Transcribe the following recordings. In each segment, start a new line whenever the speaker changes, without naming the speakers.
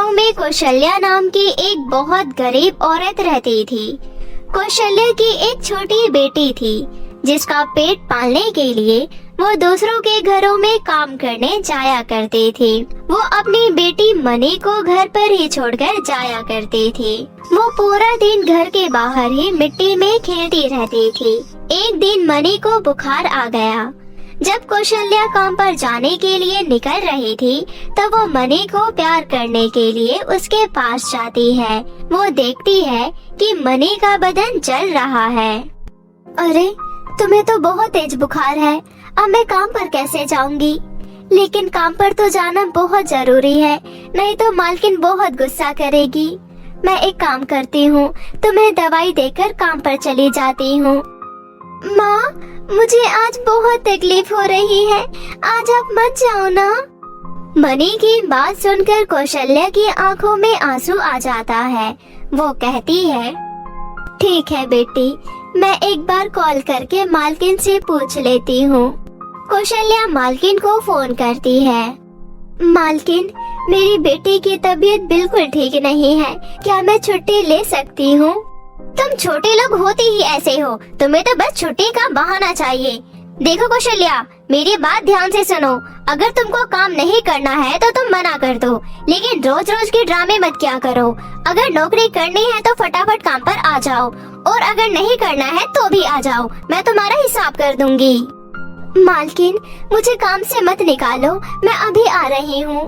गांव में कौशल्या नाम की एक बहुत गरीब औरत रहती थी। कौशल्या की एक छोटी बेटी थी जिसका पेट पालने के लिए वो दूसरों के घरों में काम करने जाया करते थे। वो अपनी बेटी मनी को घर पर ही छोड़कर जाया करते थे। वो पूरा दिन घर के बाहर ही मिट्टी में खेलती रहती थी। एक दिन मनी को बुखार आ गया। जब कौशल्या काम पर जाने के लिए निकल रही थी तब वो मनी को प्यार करने के लिए उसके पास जाती है। वो देखती है कि मनी का बदन जल रहा है। अरे, तुम्हें तो बहुत तेज बुखार है, अब मैं काम पर कैसे जाऊंगी? लेकिन काम पर तो जाना बहुत जरूरी है, नहीं तो मालकिन बहुत गुस्सा करेगी। मैं एक काम करती हूँ, तुम्हें दवाई देकर काम पर चली जाती हूँ। माँ, मुझे आज बहुत तकलीफ हो रही है, आज आप मत जाओ ना। मनी की बात सुनकर कौशल्या की आंखों में आंसू आ जाता है। वो कहती है, ठीक है बेटी, मैं एक बार कॉल करके मालकिन से पूछ लेती हूँ। कौशल्या मालकिन को फोन करती है। मालकिन, मेरी बेटी की तबीयत बिल्कुल ठीक नहीं है, क्या मैं छुट्टी ले सकती हूँ? तुम छोटे लोग होते ही ऐसे हो, तुम्हें तो बस छुट्टी का बहाना चाहिए। देखो कौशल्या, मेरी बात ध्यान से सुनो। अगर तुमको काम नहीं करना है तो तुम मना कर दो, लेकिन रोज रोज के ड्रामे मत किया करो। अगर नौकरी करनी है तो फटाफट काम पर आ जाओ, और अगर नहीं करना है तो भी आ जाओ, मैं तुम्हारा हिसाब कर दूंगी। मालकिन, मुझे काम से मत निकालो, मैं अभी आ रही हूँ।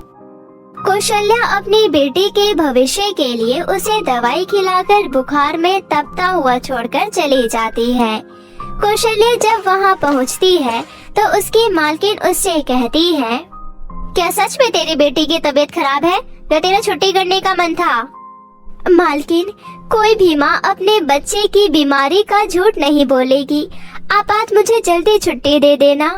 कौशल्या अपनी बेटी के भविष्य के लिए उसे दवाई खिलाकर बुखार में तपता हुआ छोड़कर चली जाती है। कौशल्या जब वहाँ पहुँचती है तो उसकी मालकिन उससे कहती है, क्या सच में तेरी बेटी की तबीयत खराब है या तेरा छुट्टी करने का मन था? मालकिन, कोई भी माँ अपने बच्चे की बीमारी का झूठ नहीं बोलेगी। आप आज मुझे जल्दी छुट्टी दे देना।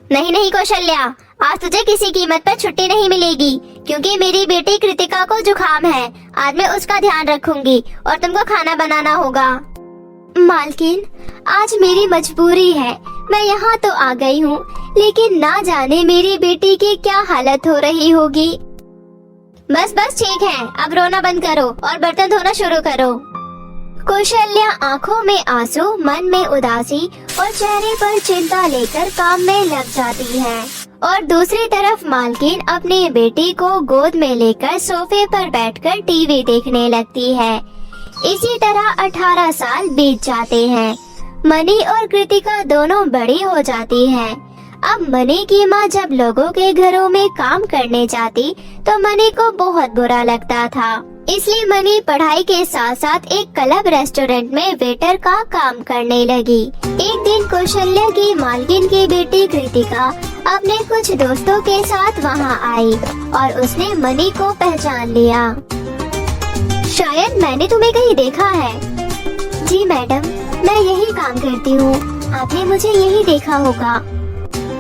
नहीं नहीं कौशल्या, आज तुझे किसी कीमत पर छुट्टी नहीं मिलेगी, क्योंकि मेरी बेटी कृतिका को जुकाम है। आज मैं उसका ध्यान रखूंगी और तुमको खाना बनाना होगा। मालकिन, आज मेरी मजबूरी है, मैं यहाँ तो आ गई हूँ, लेकिन ना जाने मेरी बेटी की क्या हालत हो रही होगी। बस बस ठीक है, अब रोना बंद करो और बर्तन धोना शुरू करो। कौशल्या आंखों में आंसू, मन में उदासी और चेहरे पर चिंता लेकर काम में लग जाती है। और दूसरी तरफ मालकिन अपनी बेटी को गोद में लेकर सोफे पर बैठकर टीवी देखने लगती है। इसी तरह 18 साल बीत जाते हैं। मनी और कृतिका दोनों बड़ी हो जाती हैं। अब मनी की माँ जब लोगों के घरों में काम करने जाती तो मनी को बहुत बुरा लगता था, इसलिए मनी पढ़ाई के साथ साथ एक क्लब रेस्टोरेंट में वेटर का काम करने लगी। एक दिन कौशल्या की मालकिन की बेटी कृतिका अपने कुछ दोस्तों के साथ वहाँ आई और उसने मनी को पहचान लिया। शायद मैंने तुम्हें कहीं देखा है। जी मैडम, मैं यही काम करती हूँ, आपने मुझे यही देखा होगा।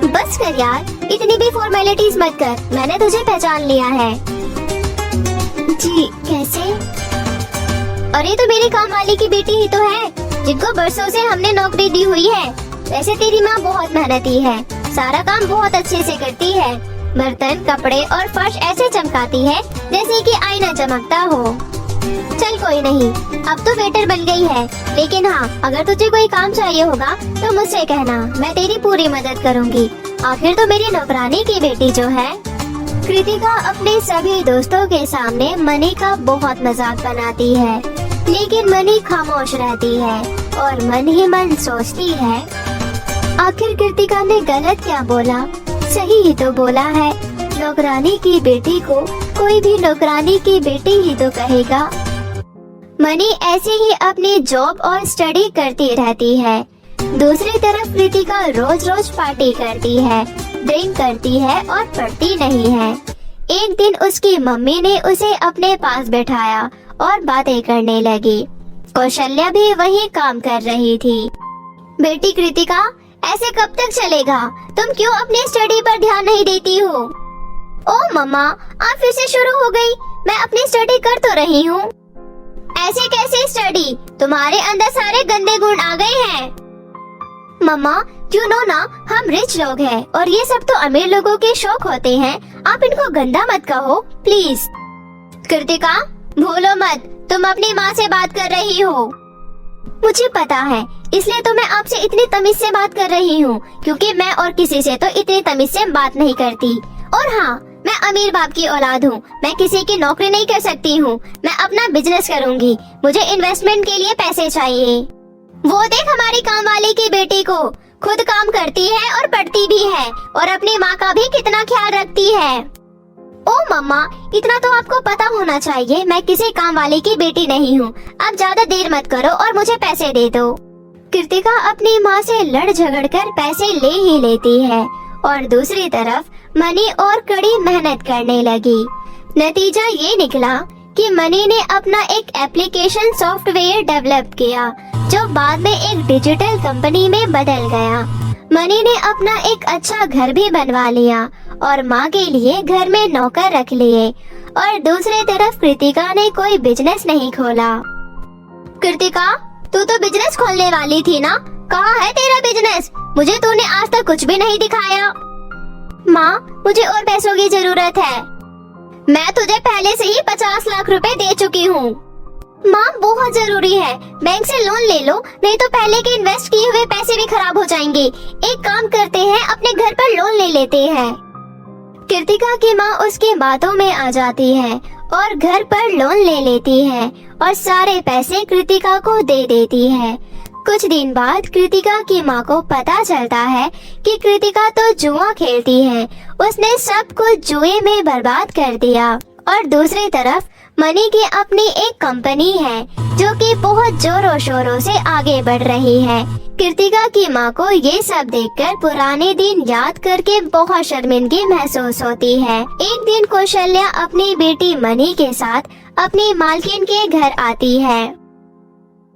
बस कर यार, इतनी भी फॉर्मेलिटीज मत कर, मैंने तुझे पहचान लिया है। जी, कैसे? अरे तो मेरी काम वाली की बेटी ही तो है, जिनको बरसों से हमने नौकरी दी हुई है। वैसे तेरी माँ बहुत मेहनती है, सारा काम बहुत अच्छे से करती है। बर्तन, कपड़े और फर्श ऐसे चमकाती है जैसे कि आईना चमकता हो। चल कोई नहीं, अब तो वेटर बन गई है, लेकिन हाँ, अगर तुझे कोई काम चाहिए होगा तो मुझसे कहना, मैं तेरी पूरी मदद करूँगी। आखिर तो मेरी नौकरानी की बेटी जो है। कृतिका अपने सभी दोस्तों के सामने मनी का बहुत मजाक बनाती है, लेकिन मनी खामोश रहती है और मन ही मन सोचती है, आखिर कृतिका ने गलत क्या बोला, सही ही तो बोला है। नौकरानी की बेटी को कोई भी नौकरानी की बेटी ही तो कहेगा। मनी ऐसे ही अपनी जॉब और स्टडी करती रहती है। दूसरी तरफ कृतिका रोज रोज पार्टी करती है, ड्रिंक करती है और पढ़ती नहीं है। एक दिन उसकी मम्मी ने उसे अपने पास बैठाया और बातें करने लगी। कौशल्या भी वही काम कर रही थी। बेटी कृतिका, ऐसे कब तक चलेगा? तुम क्यों अपनी स्टडी पर ध्यान नहीं देती हो? ओ मम्मा, आप फिर से शुरू हो गई। मैं अपनी स्टडी कर तो रही हूँ। ऐसे कैसे स्टडी? तुम्हारे अंदर सारे गंदे गुण आ गए हैं। मम्मा, यू नो ना, हम रिच लोग हैं और ये सब तो अमीर लोगों के शौक होते हैं। आप इनको गंदा मत कहो प्लीज। कृतिका, भूलो मत, तुम अपनी माँ से बात कर रही हो। मुझे पता है, इसलिए तो मैं आपसे इतनी तमीज से बात कर रही हूँ, क्योंकि मैं और किसी से तो इतनी तमीज से बात नहीं करती। और हाँ, मैं अमीर बाप की औलाद हूँ, मैं किसी की नौकरी नहीं कर सकती हूँ। मैं अपना बिजनेस करूँगी, मुझे इन्वेस्टमेंट के लिए पैसे चाहिए। वो देख हमारी काम वाली की बेटी को, खुद काम करती है और पढ़ती भी है और अपनी माँ का भी कितना ख्याल रखती है। ओ मम्मा, इतना तो आपको पता होना चाहिए, मैं किसी काम वाले की बेटी नहीं हूँ। अब ज्यादा देर मत करो और मुझे पैसे दे दो। कृतिका अपनी माँ से लड़ झगड़ कर पैसे ले ही लेती है और दूसरी तरफ मनी और कड़ी मेहनत करने लगी। नतीजा ये निकला कि मनी ने अपना एक एप्लीकेशन सॉफ्टवेयर डेवलप किया, जो बाद में एक डिजिटल कंपनी में बदल गया। मनी ने अपना एक अच्छा घर भी बनवा लिया और माँ के लिए घर में नौकर रख लिए, और दूसरी तरफ कृतिका ने कोई बिजनेस नहीं खोला। कृतिका, तू तो बिजनेस खोलने वाली थी ना, कहाँ है तेरा बिजनेस? मुझे तूने आज तक कुछ भी नहीं दिखाया। माँ, मुझे और पैसों की जरूरत है। मैं तुझे पहले से ही 50 लाख रुपए दे चुकी हूँ। माँ, बहुत जरूरी है, बैंक से लोन ले लो, नहीं तो पहले के इन्वेस्ट किए हुए पैसे भी खराब हो जाएंगे। एक काम करते हैं, अपने घर पर लोन ले लेते हैं। कृतिका की माँ उसकी बातों में आ जाती है और घर पर लोन ले लेती है और सारे पैसे कृतिका को दे देती है। कुछ दिन बाद कृतिका की माँ को पता चलता है कि कृतिका तो जुआ खेलती है, उसने सब कुछ जुए में बर्बाद कर दिया। और दूसरी तरफ मनी की अपनी एक कंपनी है जो कि बहुत जोरों शोरों से आगे बढ़ रही है। कृतिका की माँ को ये सब देखकर पुराने दिन याद करके बहुत शर्मिंदगी महसूस होती है। एक दिन कौशल्या अपनी बेटी मनी के साथ अपनी मालकिन के घर आती है।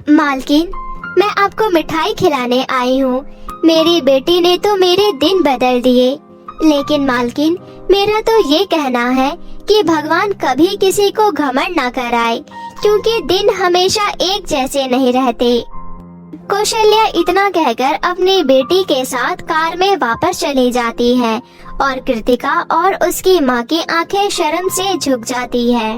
मालकिन, मैं आपको मिठाई खिलाने आई हूँ। मेरी बेटी ने तो मेरे दिन बदल दिए। लेकिन मालकिन, मेरा तो ये कहना है कि भगवान कभी किसी को घमंड ना कराए, क्योंकि दिन हमेशा एक जैसे नहीं रहते। कौशल्या इतना कहकर अपनी बेटी के साथ कार में वापस चली जाती है और कृतिका और उसकी माँ की आंखें शर्म से झुक जाती है।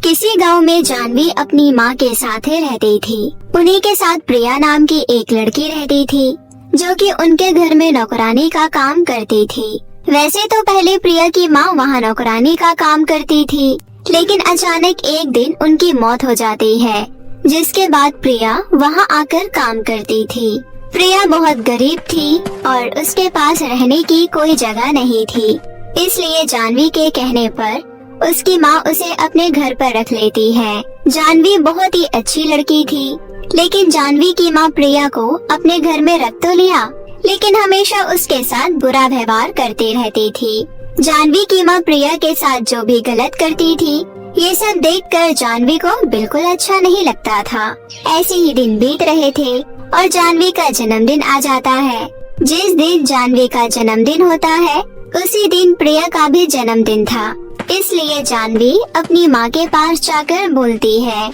किसी गांव में जानवी अपनी माँ के साथ ही रहती थी। उन्हीं के साथ प्रिया नाम की एक लड़की रहती थी, जो कि उनके घर में नौकरानी का काम करती थी। वैसे तो पहले प्रिया की माँ वहाँ नौकरानी का काम करती थी, लेकिन अचानक एक दिन उनकी मौत हो जाती है, जिसके बाद प्रिया वहाँ आकर काम करती थी। प्रिया बहुत गरीब थी और उसके पास रहने की कोई जगह नहीं थी, इसलिए जानवी के कहने पर उसकी माँ उसे अपने घर पर रख लेती है। जानवी बहुत ही अच्छी लड़की थी, लेकिन जानवी की माँ प्रिया को अपने घर में रख तो लिया, लेकिन हमेशा उसके साथ बुरा व्यवहार करती रहती थी। जानवी की माँ प्रिया के साथ जो भी गलत करती थी, ये सब देखकर जानवी को बिल्कुल अच्छा नहीं लगता था। ऐसे ही दिन बीत रहे थे और जानवी का जन्मदिन आ जाता है। जिस दिन जानवी का जन्मदिन होता है, उसी दिन प्रिया का भी जन्मदिन था, इसलिए जानवी अपनी माँ के पास जाकर बोलती है,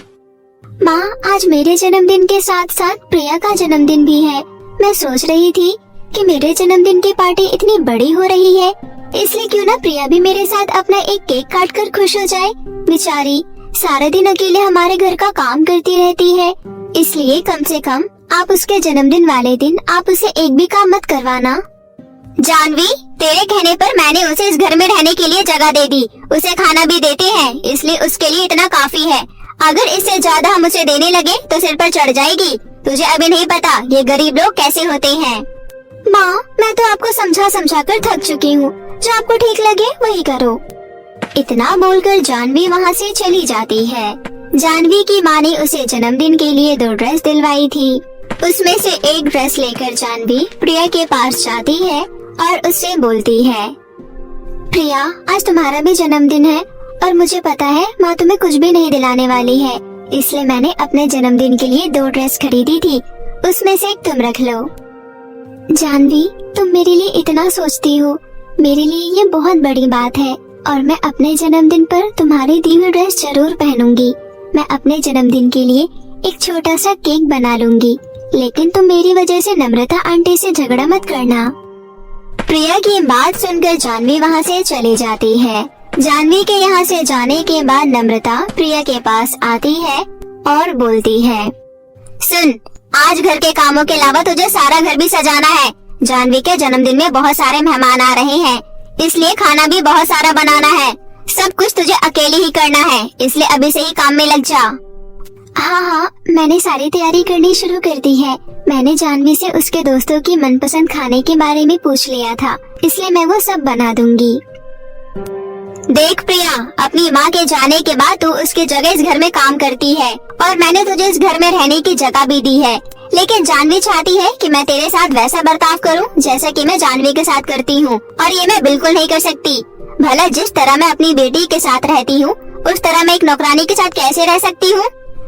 माँ, आज मेरे जन्मदिन के साथ साथ प्रिया का जन्मदिन भी है। मैं सोच रही थी कि मेरे जन्मदिन की पार्टी इतनी बड़ी हो रही है, इसलिए क्यों ना प्रिया भी मेरे साथ अपना एक केक काट कर खुश हो जाए। बेचारी सारा दिन अकेले हमारे घर का काम करती रहती है, इसलिए कम से कम आप उसके जन्मदिन वाले दिन आप उसे एक भी काम मत करवाना। जानवी, तेरे कहने पर मैंने उसे इस घर में रहने के लिए जगह दे दी, उसे खाना भी देते हैं, इसलिए उसके लिए इतना काफी है। अगर इससे ज्यादा हम उसे देने लगे तो सिर पर चढ़ जाएगी। तुझे अभी नहीं पता ये गरीब लोग कैसे होते हैं। माँ, मैं तो आपको समझा समझा कर थक चुकी हूँ, जो आपको ठीक लगे वही करो। इतना बोलकर जानवी वहाँ से चली जाती है। जानवी की माँ ने उसे जन्मदिन के लिए 2 ड्रेस दिलवाई थी। उसमें से एक ड्रेस लेकर जानवी प्रिया के पास जाती है और उससे बोलती है, प्रिया, आज तुम्हारा भी जन्मदिन है और मुझे पता है माँ तुम्हें कुछ भी नहीं दिलाने वाली है, इसलिए मैंने अपने जन्मदिन के लिए 2 ड्रेस खरीदी थी, उसमें से एक तुम रख लो। जानवी, तुम मेरे लिए इतना सोचती हो, मेरे लिए ये बहुत बड़ी बात है और मैं अपने जन्मदिन पर तुम्हारी दी हुई ड्रेस जरूर पहनूंगी। मैं अपने जन्मदिन के लिए एक छोटा सा केक बना लूंगी, लेकिन तुम मेरी वजह से नम्रता आंटी से झगड़ा मत करना। प्रिया की बात सुनकर जानवी वहाँ से चली जाती है जानवी के यहाँ से जाने के बाद नम्रता प्रिया के पास आती है और बोलती है, सुन, आज घर के कामों के अलावा तुझे सारा घर भी सजाना है। जानवी के जन्मदिन में बहुत सारे मेहमान आ रहे हैं, इसलिए खाना भी बहुत सारा बनाना है। सब कुछ तुझे अकेले ही करना है, इसलिए अभी से ही काम में लग जा। हाँ, मैंने सारी तैयारी करनी शुरू कर दी है। मैंने जानवी से उसके दोस्तों की मनपसंद खाने के बारे में पूछ लिया था, इसलिए मैं वो सब बना दूंगी। देख प्रिया, अपनी माँ के जाने के बाद तू उसकी जगह इस घर में काम करती है और मैंने तुझे इस घर में रहने की जगह भी दी है, लेकिन जानवी चाहती है कि मैं तेरे साथ वैसा बर्ताव करूं जैसा कि मैं जानवी के साथ करती हूं, और ये मैं बिल्कुल नहीं कर सकती। भला जिस तरह मैं अपनी बेटी के साथ रहती हूं, उस तरह मैं एक नौकरानी के साथ कैसे रह सकती हूं?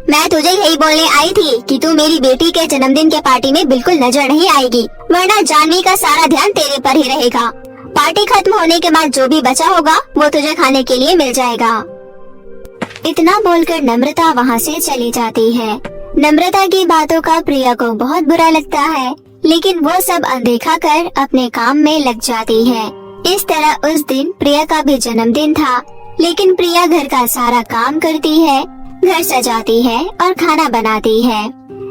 मैं तुझे यही बोलने आई थी कि तू मेरी बेटी के जन्मदिन के पार्टी में बिल्कुल नजर नहीं आएगी, वरना जानवी का सारा ध्यान तेरे पर ही रहेगा। पार्टी खत्म होने के बाद जो भी बचा होगा वो तुझे खाने के लिए मिल जाएगा। इतना बोलकर नम्रता वहाँ से चली जाती है। नम्रता की बातों का प्रिया को बहुत बुरा लगता है, लेकिन वो सब अनदेखा कर अपने काम में लग जाती है। इस तरह उस दिन प्रिया का भी जन्मदिन था, लेकिन प्रिया घर का सारा काम करती है, घर सजाती है और खाना बनाती है।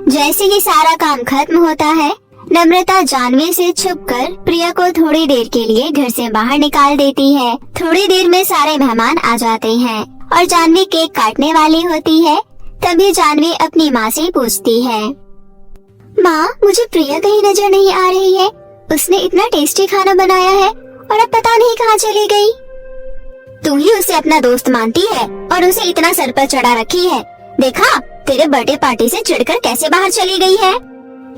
जैसे ही सारा काम खत्म होता है, नम्रता जानवी से छुपकर प्रिया को थोड़ी देर के लिए घर से बाहर निकाल देती है। थोड़ी देर में सारे मेहमान आ जाते हैं और जानवी केक काटने वाली होती है। तभी जानवी अपनी माँ से पूछती है, माँ, मुझे प्रिया कहीं नजर नहीं आ रही है। उसने इतना टेस्टी खाना बनाया है और अब पता नहीं कहाँ चली गई। तू ही उसे अपना दोस्त मानती है और उसे इतना सर पर चढ़ा रखी है। देखा, तेरे बर्थडे पार्टी से चिढ़कर कैसे बाहर चली गई है।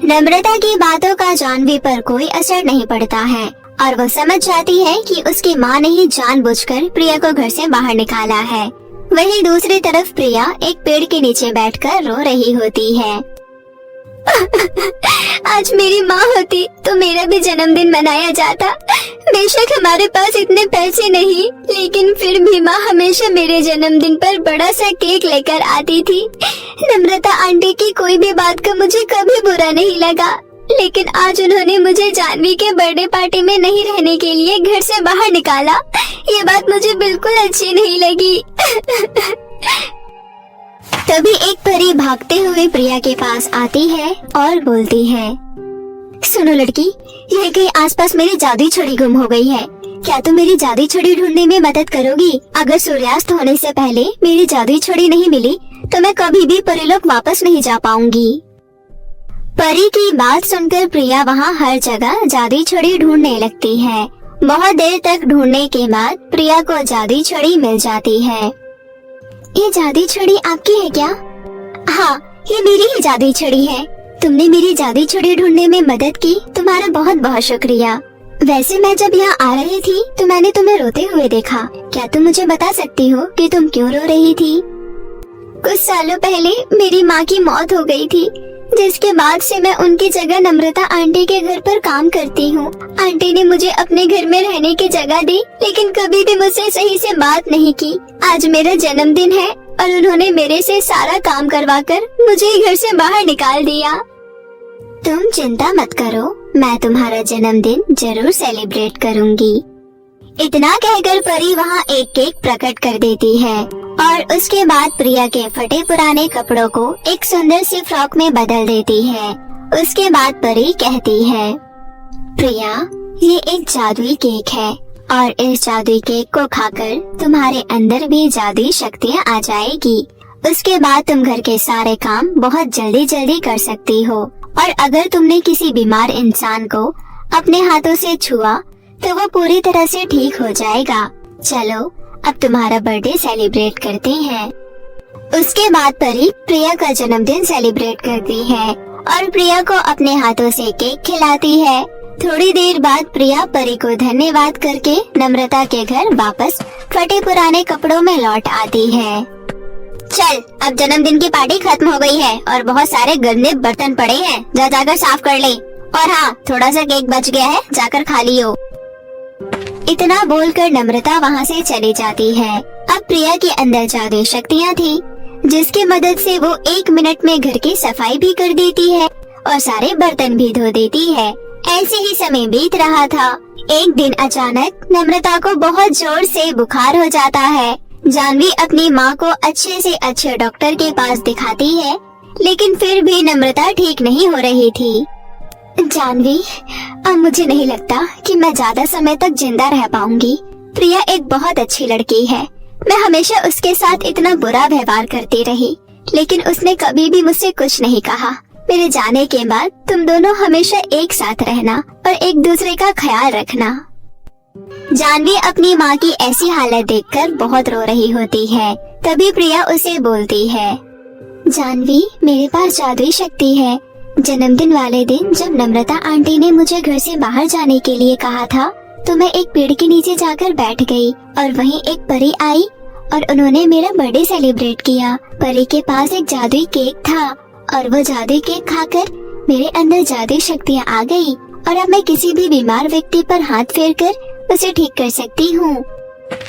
नम्रता की बातों का जानवी पर कोई असर नहीं पड़ता है और वो समझ जाती है कि उसकी माँ ने ही जानबूझकर प्रिया को घर से बाहर निकाला है। वहीं दूसरी तरफ प्रिया एक पेड़ के नीचे बैठकर रो रही होती है। आज मेरी माँ होती तो मेरा भी जन्मदिन मनाया जाता। बेशक हमारे पास इतने पैसे नहीं, लेकिन फिर भी माँ हमेशा मेरे जन्मदिन पर बड़ा सा केक लेकर आती थी। नम्रता आंटी की कोई भी बात का मुझे कभी बुरा नहीं लगा, लेकिन आज उन्होंने मुझे जानवी के बर्थडे पार्टी में नहीं रहने के लिए घर से बाहर निकाला। ये बात मुझे बिल्कुल अच्छी नहीं लगी। तभी एक परी भागते हुए प्रिया के पास आती है और बोलती है, सुनो लड़की, यह कहीं आसपास मेरी जादुई छड़ी गुम हो गई है। क्या तुम मेरी जादुई छड़ी ढूंढने में मदद करोगी? अगर सूर्यास्त होने से पहले मेरी जादुई छड़ी नहीं मिली तो मैं कभी भी परीलोक वापस नहीं जा पाऊंगी। परी की बात सुनकर प्रिया वहाँ हर जगह जादुई छड़ी ढूंढने लगती है। बहुत देर तक ढूंढने के बाद प्रिया को जादुई छड़ी मिल जाती है। ये जादुई छड़ी आपकी है क्या? हाँ, ये मेरी ही जादुई छड़ी है। तुमने मेरी जादुई छड़ी ढूंढने में मदद की, तुम्हारा बहुत बहुत शुक्रिया। वैसे मैं जब यहाँ आ रही थी तो मैंने तुम्हें रोते हुए देखा। क्या तुम मुझे बता सकती हो कि तुम क्यों रो रही थी? कुछ सालों पहले मेरी माँ की मौत हो गई थी, जिसके बाद से मैं उनकी जगह नम्रता आंटी के घर पर काम करती हूँ। आंटी ने मुझे अपने घर में रहने की जगह दी, लेकिन कभी भी मुझसे सही से बात नहीं की। आज मेरा जन्मदिन है और उन्होंने मेरे से सारा काम करवाकर मुझे घर से बाहर निकाल दिया। तुम चिंता मत करो, मैं तुम्हारा जन्मदिन जरूर सेलिब्रेट करूँगी। इतना कहकर परी वहाँ एक केक प्रकट कर देती है और उसके बाद प्रिया के फटे पुराने कपड़ों को एक सुंदर सी फ्रॉक में बदल देती है। उसके बाद परी कहती है, प्रिया, ये एक जादुई केक है और इस जादुई केक को खाकर तुम्हारे अंदर भी जादुई शक्तियाँ आ जाएगी। उसके बाद तुम घर के सारे काम बहुत जल्दी जल्दी कर सकती हो और अगर तुमने किसी बीमार इंसान को अपने हाथों से छुआ तो वो पूरी तरह से ठीक हो जाएगा। चलो अब तुम्हारा बर्थडे सेलिब्रेट करते हैं। उसके बाद परी प्रिया का जन्मदिन सेलिब्रेट करती है और प्रिया को अपने हाथों से केक खिलाती है। थोड़ी देर बाद प्रिया परी को धन्यवाद करके नम्रता के घर वापस फटे पुराने कपड़ों में लौट आती है। चल, अब जन्मदिन की पार्टी खत्म हो गई है और बहुत सारे गंदे बर्तन पड़े हैं, जा जाकर साफ कर ले। और हाँ, थोड़ा सा केक बच गया है, जाकर खा लियो। इतना बोलकर नम्रता वहाँ से चली जाती है। अब प्रिया के अंदर जादुई शक्तियाँ थी, जिसकी मदद से वो 1 मिनट में घर की सफाई भी कर देती है और सारे बर्तन भी धो देती है। ऐसे ही समय बीत रहा था। एक दिन अचानक नम्रता को बहुत जोर से बुखार हो जाता है। जानवी अपनी माँ को अच्छे से अच्छे डॉक्टर के पास दिखाती है, लेकिन फिर भी नम्रता ठीक नहीं हो रही थी। जानवी, अब मुझे नहीं लगता कि मैं ज्यादा समय तक जिंदा रह पाऊंगी। प्रिया एक बहुत अच्छी लड़की है। मैं हमेशा उसके साथ इतना बुरा व्यवहार करती रही, लेकिन उसने कभी भी मुझसे कुछ नहीं कहा। मेरे जाने के बाद तुम दोनों हमेशा एक साथ रहना और एक दूसरे का ख्याल रखना। जानवी अपनी माँ की ऐसी हालत देखकर बहुत रो रही होती है। तभी प्रिया उसे बोलती है, जानवी, मेरे पास जादुई शक्ति है। जन्मदिन वाले दिन जब नम्रता आंटी ने मुझे घर से बाहर जाने के लिए कहा था, तो मैं एक पेड़ के नीचे जाकर बैठ गई और वहीं एक परी आई और उन्होंने मेरा बर्थडे सेलिब्रेट किया। परी के पास एक जादुई केक था और वो जादुई केक खाकर मेरे अंदर जादुई शक्तियाँ आ गई और अब मैं किसी भी बीमार व्यक्ति पर हाथ फेरकर उसे ठीक कर सकती हूँ।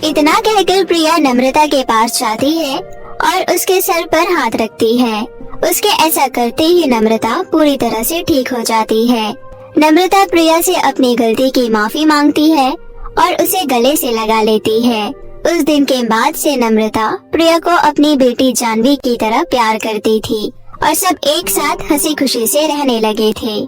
इतना कहकर प्रिया नम्रता के पास जाती है और उसके सर पर हाथ रखती है। उसके ऐसा करते ही नम्रता पूरी तरह से ठीक हो जाती है। नम्रता प्रिया से अपनी गलती की माफी मांगती है और उसे गले से लगा लेती है। उस दिन के बाद से नम्रता प्रिया को अपनी बेटी जानवी की तरह प्यार करती थी और सब एक साथ हंसी खुशी से रहने लगे थे।